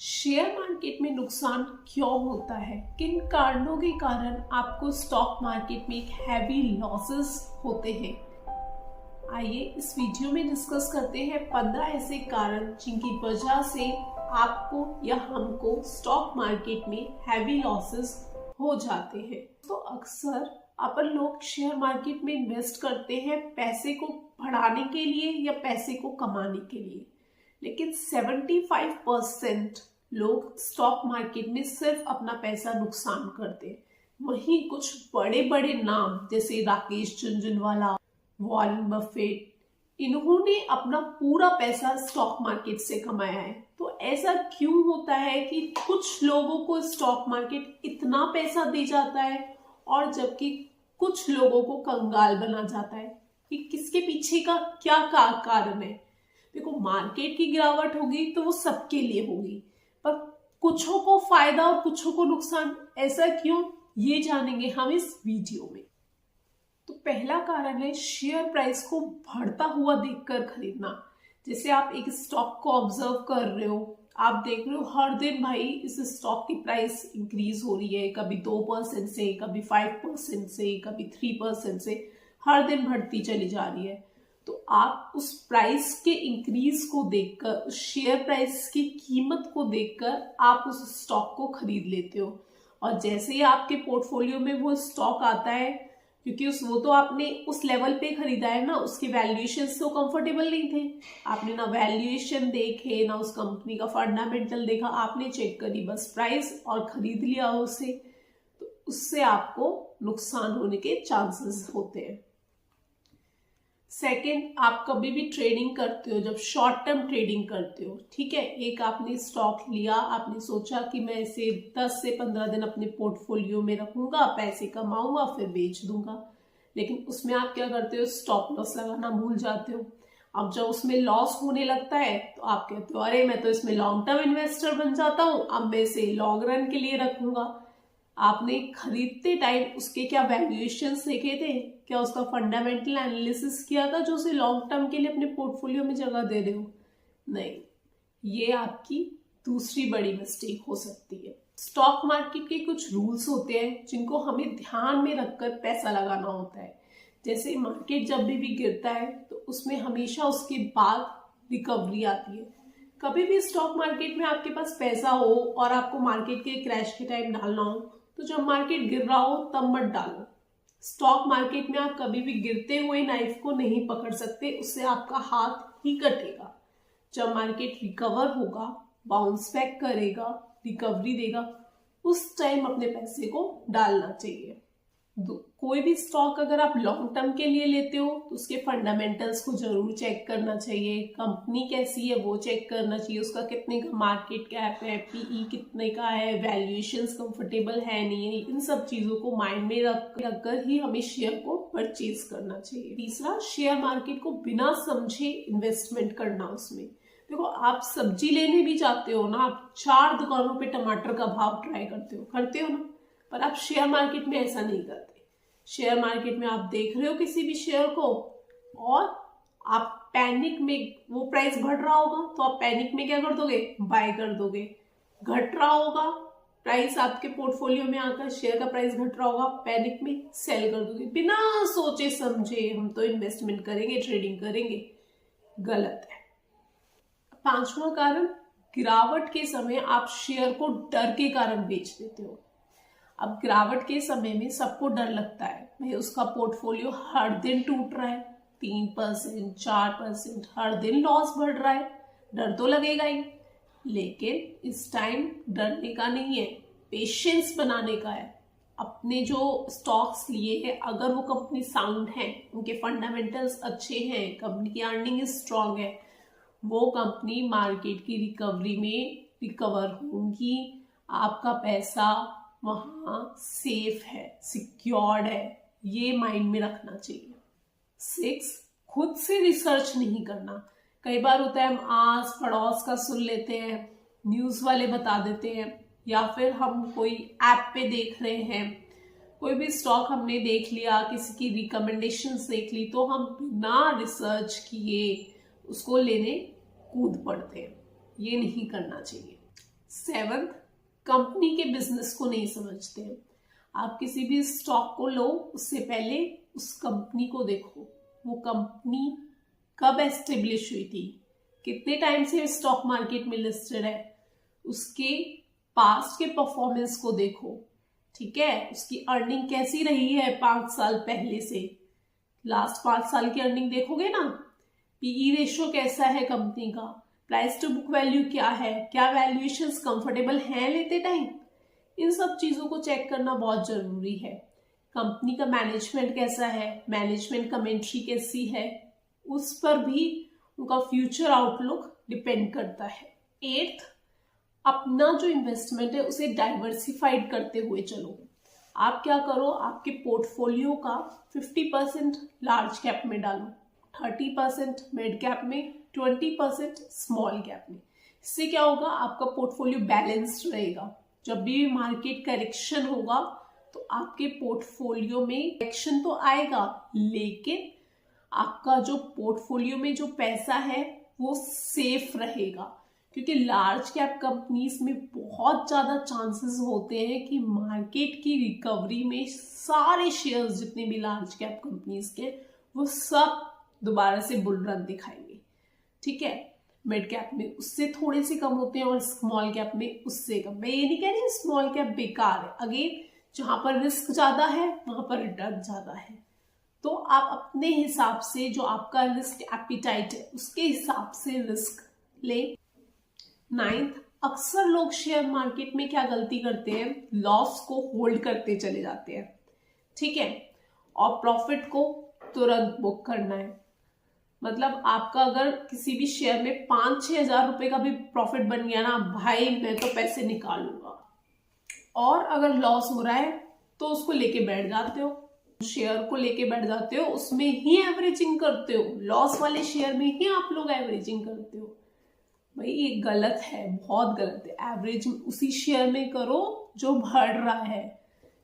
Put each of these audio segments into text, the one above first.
Share market में नुकसान क्यों होता है? किन कारणों के कारण आपको स्टॉक मार्केट में एक हैवी लॉसेस होते हैं? आइए इस वीडियो में डिस्कस करते हैं 15 ऐसे कारण जिनकी वजह से आपको या हमको स्टॉक मार्केट में हैवी लॉसेस हो जाते हैं। तो अक्सर अपन लोग शेयर मार्केट में इन्वेस्ट करते हैं पैसे को बढ़ाने के लिए या पैसे को कमाने के लिए, लेकिन 75% लोग स्टॉक मार्केट में सिर्फ अपना पैसा नुकसान करते हैं। वहीं कुछ बड़े बड़े नाम जैसे राकेश झुनझुनवाला, वॉरेन बफेट, इन्होंने अपना पूरा पैसा स्टॉक मार्केट से कमाया है। तो ऐसा क्यों होता है कि कुछ लोगों को स्टॉक मार्केट इतना पैसा दे जाता है और जबकि कुछ लोगों को कंगाल बना जाता है? कि किसके पीछे का क्या कारण है? देखो, मार्केट की गिरावट होगी तो वो सबके लिए होगी, पर कुछों को फायदा और कुछों को नुकसान। ऐसा क्यों, ये जानेंगे हम इस वीडियो में। तो पहला कारण है शेयर प्राइस को बढ़ता हुआ देखकर खरीदना। जैसे आप एक स्टॉक को ऑब्जर्व कर रहे हो, आप देख रहे हो हर दिन भाई इस स्टॉक की प्राइस इंक्रीज हो रही है, कभी 2% से, कभी 5% से, कभी 3% से, हर दिन बढ़ती चली जा रही है। तो आप उस प्राइस के इंक्रीज को देखकर, उस शेयर प्राइस की कीमत को देखकर आप उस स्टॉक को खरीद लेते हो। और जैसे ही आपके पोर्टफोलियो में वो स्टॉक आता है, क्योंकि वो तो आपने उस लेवल पे खरीदा है ना, उसके वैल्यूएशन तो कंफर्टेबल नहीं थे, आपने ना वैल्यूएशन देखे ना उस कंपनी का फंडामेंटल देखा, आपने चेक करी बस प्राइस और खरीद लिया उसे। तो उससे आपको नुकसान होने के चांसेस होते हैं। सेकेंड, आप कभी भी ट्रेडिंग करते हो, जब शॉर्ट टर्म ट्रेडिंग करते हो, ठीक है, एक आपने स्टॉक लिया, आपने सोचा कि मैं इसे 10 से 15 दिन अपने पोर्टफोलियो में रखूंगा, पैसे कमाऊंगा, फिर बेच दूंगा। लेकिन उसमें आप क्या करते हो, स्टॉप लॉस लगाना भूल जाते हो। अब जब उसमें लॉस होने लगता है तो आप कहते हो अरे मैं तो इसमें लॉन्ग टर्म इन्वेस्टर बन जाता हूँ, अब मैं इसे लॉन्ग रन के लिए रखूंगा। आपने खरीदते टाइम उसके क्या वैल्यूएशंस देखे थे, क्या उसका फंडामेंटल एनालिसिस किया था जो उसे लॉन्ग टर्म के लिए अपने पोर्टफोलियो में जगह दे रहे हो? नहीं, ये आपकी दूसरी बड़ी मिस्टेक हो सकती है। स्टॉक मार्केट के कुछ रूल्स होते हैं जिनको हमें ध्यान में रखकर पैसा लगाना होता है। जैसे मार्केट जब भी गिरता है तो उसमें हमेशा उसके बाद रिकवरी आती है। कभी भी स्टॉक मार्केट में आपके पास पैसा हो और आपको मार्केट के क्रैश के टाइम डालना हो तो जब मार्केट गिर रहा हो तब मत डालो। स्टॉक मार्केट में आप कभी भी गिरते हुए नाइफ को नहीं पकड़ सकते, उससे आपका हाथ ही कटेगा। जब मार्केट रिकवर होगा, बाउंस बैक करेगा, रिकवरी देगा, उस टाइम अपने पैसे को डालना चाहिए। कोई भी स्टॉक अगर आप लॉन्ग टर्म के लिए लेते हो तो उसके फंडामेंटल्स को जरूर चेक करना चाहिए। कंपनी कैसी है वो चेक करना चाहिए, उसका कितने का मार्केट कैप है, पीई कितने का है, वैल्यूएशंस कंफर्टेबल है नहीं है, इन सब चीजों को माइंड में रखकर ही हमें शेयर को परचेज करना चाहिए। तीसरा, शेयर मार्केट को बिना समझे इन्वेस्टमेंट करना। उसमें देखो, आप सब्जी लेने भी जाते हो ना, आप 4 दुकानों पे टमाटर का भाव ट्राई करते हो ना, पर आप शेयर मार्केट में ऐसा नहीं करते। शेयर मार्केट में आप देख रहे हो किसी भी शेयर को और आप पैनिक में, वो प्राइस बढ़ रहा होगा तो आप पैनिक में क्या कर दोगे, बाय कर दोगे। घट रहा होगा प्राइस आपके पोर्टफोलियो में आकर, शेयर का प्राइस घट रहा होगा, पैनिक में सेल कर दोगे। बिना सोचे समझे हम तो इन्वेस्टमेंट करेंगे, ट्रेडिंग करेंगे, गलत है। 5वां कारण, गिरावट के समय आप शेयर को डर के कारण बेच देते हो। अब गिरावट के समय में सबको डर लगता है, भाई उसका पोर्टफोलियो हर दिन टूट रहा है, 3%, 4%, हर दिन लॉस बढ़ रहा है, डर तो लगेगा ही। लेकिन इस टाइम डरने का नहीं है, पेशेंस बनाने का है। अपने जो स्टॉक्स लिए हैं, अगर वो कंपनी साउंड है, उनके फंडामेंटल्स अच्छे हैं, कंपनी की अर्निंग स्ट्रांग है, वो कंपनी मार्केट की रिकवरी में रिकवर होंगी। आपका पैसा वहां सेफ है, सिक्योर्ड है, ये माइंड में रखना चाहिए। 6, खुद से रिसर्च नहीं करना। कई बार होता है हम आस पड़ोस का सुन लेते हैं, न्यूज वाले बता देते हैं, या फिर हम कोई ऐप पे देख रहे हैं, कोई भी स्टॉक हमने देख लिया, किसी की रिकमेंडेशंस देख ली, तो हम बिना रिसर्च किए उसको लेने कूद पड़ते हैं। ये नहीं करना चाहिए। 7th, कंपनी के बिजनेस को नहीं समझते हैं। आप किसी भी स्टॉक को लो, उससे पहले उस कंपनी को देखो, वो कंपनी कब एस्टेब्लिश हुई थी, कितने टाइम से स्टॉक मार्केट में लिस्टेड है, उसके पास्ट के परफॉर्मेंस को देखो, ठीक है। उसकी अर्निंग कैसी रही है 5 साल पहले से, लास्ट 5 साल की अर्निंग देखोगे ना। पीई रेशियो कैसा है कंपनी का, प्राइस टू बुक वैल्यू क्या है, क्या वैल्यूएशंस कंफर्टेबल हैं लेते टाइम, इन सब चीजों को चेक करना बहुत जरूरी है। कंपनी का मैनेजमेंट कैसा है, मैनेजमेंट कमेंट्री कैसी है, उस पर भी उनका फ्यूचर आउटलुक डिपेंड करता है। 8th, अपना जो इन्वेस्टमेंट है उसे डाइवर्सिफाइड करते हुए चलो। आप क्या करो, आपके पोर्टफोलियो का 50% लार्ज कैप में डालो, 30% मिड कैप में, 20% स्मॉल कैप में। इससे क्या होगा, आपका पोर्टफोलियो बैलेंस्ड रहेगा। जब भी मार्केट करेक्शन होगा तो आपके पोर्टफोलियो में करेक्शन तो आएगा, लेकिन आपका जो पोर्टफोलियो में जो पैसा है वो सेफ रहेगा, क्योंकि लार्ज कैप कंपनीज में बहुत ज्यादा चांसेस होते हैं कि मार्केट की रिकवरी में सारे शेयर्स जितने भी लार्ज कैप कंपनीज के वो सब दोबारा से बुल रन दिखाएंगे, ठीक है। मिड कैप में उससे थोड़े से कम होते हैं और स्मॉल कैप में उससे कम। मैं ये नहीं कह रही स्मॉल कैप बेकार है, अगेन जहां पर रिस्क ज्यादा है वहां पर रिटर्न ज्यादा है, तो आप अपने हिसाब से जो आपका रिस्क एपिटाइट है उसके हिसाब से रिस्क ले। 9th, अक्सर लोग शेयर मार्केट में क्या गलती करते हैं, लॉस को होल्ड करते चले जाते हैं, ठीक है, और प्रॉफिट को तुरंत बुक करना है। मतलब आपका अगर किसी भी शेयर में 5-6 हजार रुपए का भी प्रॉफिट बन गया ना, भाई मैं तो पैसे निकाल लूंगा, और अगर लॉस हो रहा है तो उसको लेके बैठ जाते हो, शेयर को लेके बैठ जाते हो, उसमें ही एवरेजिंग करते हो, लॉस वाले शेयर में ही आप लोग एवरेजिंग करते हो। भाई ये गलत है, बहुत गलत है। एवरेजिंग उसी शेयर में करो जो बढ़ रहा है।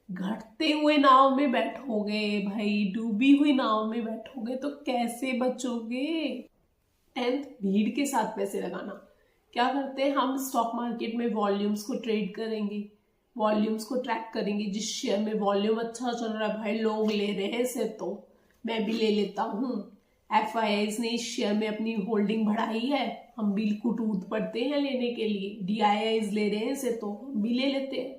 घटते हुए नाव में बैठोगे भाई, डूबी हुई नाव में बैठोगे तो कैसे बचोगे। 10th, भीड़ के साथ पैसे लगाना। क्या करते हैं हम, स्टॉक मार्केट में वॉल्यूम्स को ट्रेड करेंगे, वॉल्यूम्स को ट्रैक करेंगे, जिस शेयर में वॉल्यूम अच्छा चल रहा है, भाई लोग ले रहे हैं से तो मैं भी ले लेता हूँ। FIIs ने इस शेयर में अपनी होल्डिंग बढ़ाई है, हम भी कूद पड़ते हैं लेने के लिए। DIIs ले रहे हैं से तो हम भी ले लेते हैं।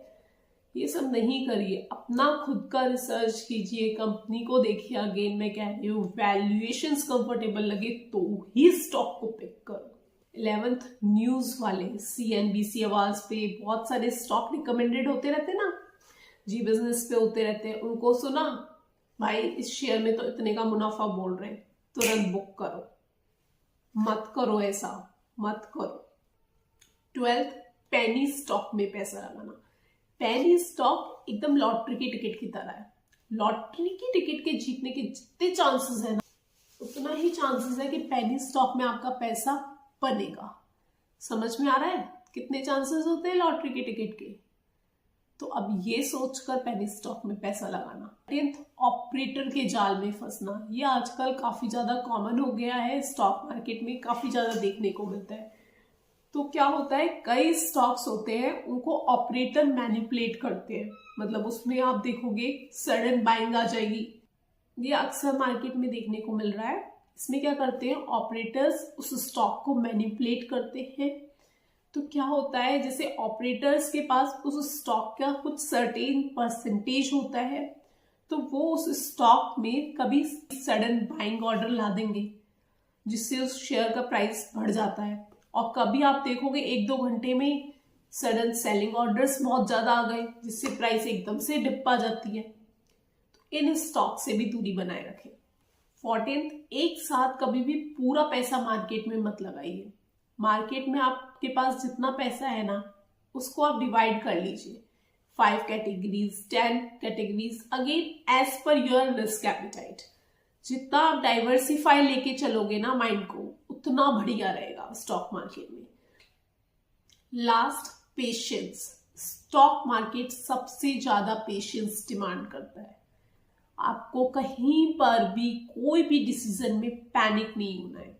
ये सब नहीं करिए, अपना खुद का रिसर्च कीजिए, कंपनी को देखिए। अगेन मैं कह रही हूँ, वैल्यूएशंस कंफर्टेबल लगे तो ही स्टॉक को पिक करो। 11th, न्यूज वाले CNBC आवाज पे बहुत सारे स्टॉक रिकमेंडेड होते रहते ना, जी बिजनेस पे होते रहते हैं, उनको सुना, भाई इस शेयर में तो इतने का मुनाफा बोल रहे हैं, तुरंत बुक करो। मत करो ऐसा, मत करो। 12th, पेनी स्टॉक में पैसा लगाना। पेनी स्टॉक एकदम लॉटरी की टिकट की तरह है। लॉटरी की टिकट के जीतने के जितने चांसेस है ना, उतना ही चांसेस है कि पेनी स्टॉक में आपका पैसा बनेगा। समझ में आ रहा है कितने चांसेस होते हैं लॉटरी की टिकट के। तो अब ये सोचकर पेनी स्टॉक में पैसा लगाना। 10th, ऑपरेटर के जाल में फंसना। ये आजकल काफी ज्यादा कॉमन हो गया है, स्टॉक मार्केट में काफी ज्यादा देखने को मिलता है। तो क्या होता है, कई स्टॉक्स होते हैं उनको ऑपरेटर मैनिपुलेट करते हैं, मतलब उसमें आप देखोगे सडन बाइंग आ जाएगी। ये अक्सर मार्केट में देखने को मिल रहा है। इसमें क्या करते हैं, ऑपरेटर्स उस स्टॉक को मैनिपुलेट करते हैं। तो क्या होता है, जैसे ऑपरेटर्स के पास उस स्टॉक का कुछ सर्टेन परसेंटेज होता है, तो वो उस स्टॉक में कभी सडन बाइंग ऑर्डर ला देंगे, जिससे उस शेयर का प्राइस बढ़ जाता है। और कभी आप देखोगे 1-2 घंटे में सडन सेलिंग ऑर्डर्स बहुत ज्यादा आ गए, जिससे प्राइस एकदम से डिप आ जाती है। तो इन स्टॉक से भी दूरी बनाए रखें। 14th, एक साथ कभी भी पूरा पैसा मार्केट में मत लगाइए। मार्केट में आपके पास जितना पैसा है ना, उसको आप डिवाइड कर लीजिए 5 categories, 10 categories, again as per your risk appetite. जितना आप डाइवर्सिफाई लेके चलोगे ना माइंड को, उतना बढ़िया रहेगा स्टॉक मार्केट में। Last, patience. स्टॉक मार्केट सबसे ज्यादा पेशेंस डिमांड करता है। आपको कहीं पर भी कोई भी डिसीजन में पैनिक नहीं होना है।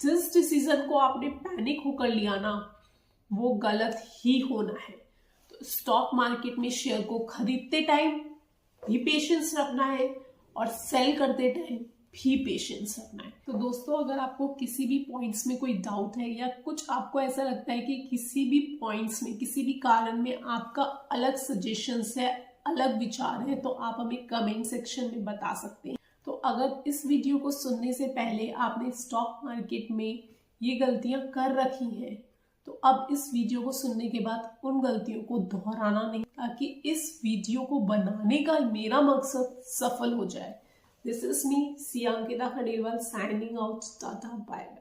जिस डिसीजन को आपने पैनिक होकर लिया ना, वो गलत ही होना है। तो स्टॉक मार्केट में शेयर को खरीदते टाइम भी पेशेंस रखना है और सेल करते टाइम भी पेशेंस रखना है। तो दोस्तों, अगर आपको किसी भी पॉइंट्स में कोई डाउट है या कुछ आपको ऐसा लगता है कि किसी भी पॉइंट्स में, किसी भी कारण में आपका अलग सजेशंस है, अलग विचार है, तो आप हमें कमेंट सेक्शन में बता सकते हैं। तो अगर इस वीडियो को सुनने से पहले आपने स्टॉक मार्केट में ये गलतियां कर रखी हैं, तो अब इस वीडियो को सुनने के बाद उन गलतियों को दोहराना नहीं, ताकि इस वीडियो को बनाने का मेरा मकसद सफल हो जाए। This is me, Siya Ankita Khandelwal, signing out. Tata, bye.